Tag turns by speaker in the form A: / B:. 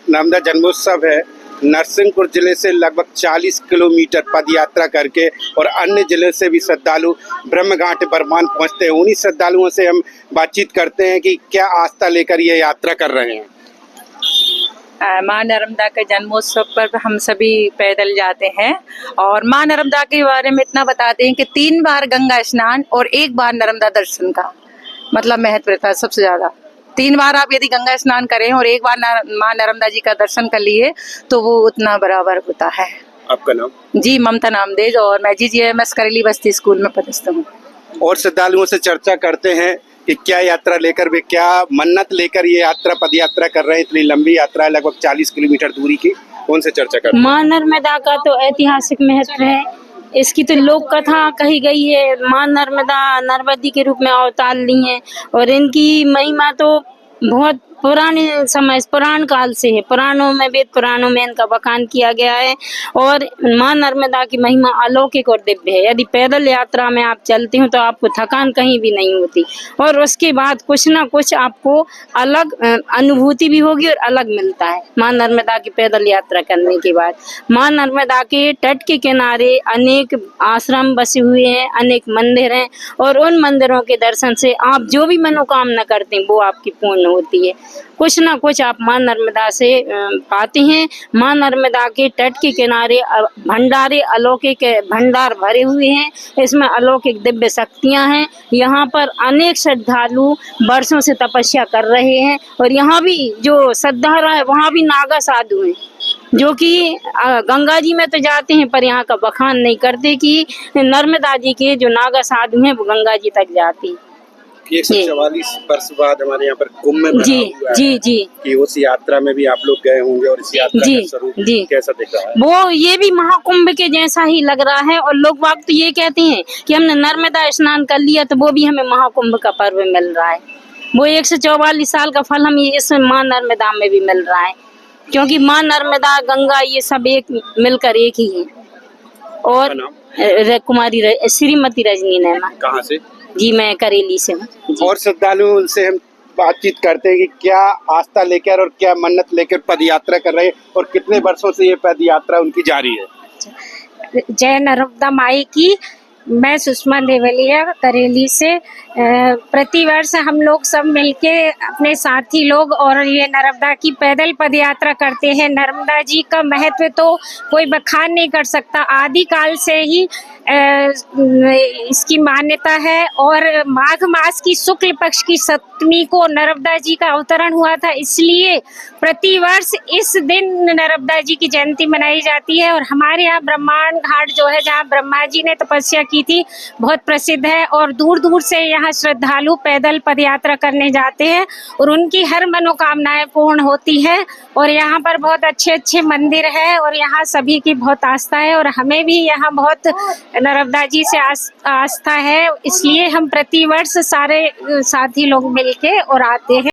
A: नर्मदा जन्मोत्सव है, नरसिंहपुर जिले से लगभग 40 किलोमीटर पद यात्रा करके और अन्य जिले से भी श्रद्धालु ब्रह्मघाट बरमान पहुंचते हैं। उन्हीं श्रद्धालुओं से हम बातचीत करते हैं कि क्या आस्था लेकर ये यात्रा कर रहे हैं।
B: माँ नर्मदा के जन्मोत्सव पर हम सभी पैदल जाते हैं और माँ नर्मदा के बारे में इतना बताते हैं कि 3 बार गंगा स्नान और 1 बार नर्मदा दर्शन का मतलब महत्व रहता है सबसे ज्यादा। 3 बार आप यदि गंगा स्नान करें और 1 बार माँ नर्मदा जी का दर्शन कर लिए तो वो उतना बराबर होता है।
A: आपका नाम?
B: जी ममता नामदेव और मैं GGMS करेली बस्ती स्कूल में पदस्थ हूँ।
A: और श्रद्धालुओं से चर्चा करते हैं कि क्या यात्रा लेकर वे क्या मन्नत लेकर ये यात्रा पद यात्रा कर रहे हैं। इतनी लंबी यात्रा है, लगभग 40 किलोमीटर दूरी की। कौन से चर्चा करते हैं?
C: माँ नर्मदा का तो ऐतिहासिक महत्व है। इसकी तो लोक कथा कही गई है। माँ नर्मदा नर्मदी के रूप में अवतार ली हैं और इनकी महिमा तो बहुत पुराने समय पुराण काल से है। पुराणों में वेद पुराणों में इनका बखान किया गया है और माँ नर्मदा की महिमा अलौकिक और दिव्य है। यदि पैदल यात्रा में आप चलते हो तो आपको थकान कहीं भी नहीं होती और उसके बाद कुछ ना कुछ आपको अलग अनुभूति भी होगी और अलग मिलता है माँ नर्मदा की पैदल यात्रा करने के बाद। माँ नर्मदा के तट के किनारे अनेक आश्रम बसे हुए हैं, अनेक मंदिर हैं और उन मंदिरों के दर्शन से आप जो भी मनोकामना करते हैं वो आपकी पूर्ण होती है। कुछ ना कुछ आप माँ नर्मदा से पाते हैं। माँ नर्मदा के तट के किनारे भंडारे अलौकिक भंडार भरे हुए हैं। इसमें अलौकिक दिव्य शक्तियाँ हैं। यहाँ पर अनेक श्रद्धालु वर्षों से तपस्या कर रहे हैं और यहाँ भी जो श्रद्धालु है वहाँ भी नागा साधु हैं जो कि गंगा जी में तो जाते हैं पर यहाँ का बखान नहीं करते कि नर्मदा जी के जो नागा साधु हैं वो गंगा जी तक जाते हैं।
A: 144 वर्ष बाद हमारे यहाँ पर कुंभ में बना हुआ है कि उस यात्रा में भी आप लोग गए होंगे और इस यात्रा का स्वरूप कैसा दिख रहा है?
C: वो ये भी महाकुंभ के जैसा ही लग रहा है और लोग बाग तो ये कहते हैं कि हमने नर्मदा स्नान कर लिया तो वो भी हमें महाकुंभ का पर्व मिल रहा है। वो 144 साल का फल हमें इस माँ नर्मदा में भी मिल रहा है क्योंकि माँ नर्मदा गंगा ये सब एक मिलकर एक ही है। और कुमारी श्रीमती रजनी नैना।
A: कहाँ से?
C: जी मैं करेली से हूँ।
A: और श्रद्धालुओं से हम बातचीत करते हैं कि क्या आस्था लेकर और क्या मन्नत लेकर पद यात्रा कर रहे हैं और कितने वर्षों से ये पद यात्रा उनकी जारी है।
D: जय नर्मदा माई की। मैं सुषमा देवलिया करेली से। प्रतिवर्ष हम लोग सब मिलके अपने साथी लोग और ये नर्मदा की पैदल पद यात्रा करते हैं। नर्मदा जी का महत्व तो कोई बखान नहीं कर सकता। आदिकाल से ही इसकी मान्यता है और माघ मास की शुक्ल पक्ष की सप्तमी को नर्मदा जी का अवतरण हुआ था, इसलिए प्रतिवर्ष इस दिन नर्मदा जी की जयंती मनाई जाती है। और हमारे यहाँ ब्रह्मांड घाट जो है जहाँ ब्रह्मा जी ने तपस्या की थी बहुत प्रसिद्ध है और दूर दूर से यहाँ श्रद्धालु पैदल पद यात्रा करने जाते हैं और उनकी हर मनोकामनाएं पूर्ण होती है। और यहाँ पर बहुत अच्छे अच्छे मंदिर है और यहाँ सभी की बहुत आस्था है और हमें भी यहाँ बहुत नर्मदा जी से आस्था है, इसलिए हम प्रतिवर्ष सारे साथी लोग मिलके और आते हैं।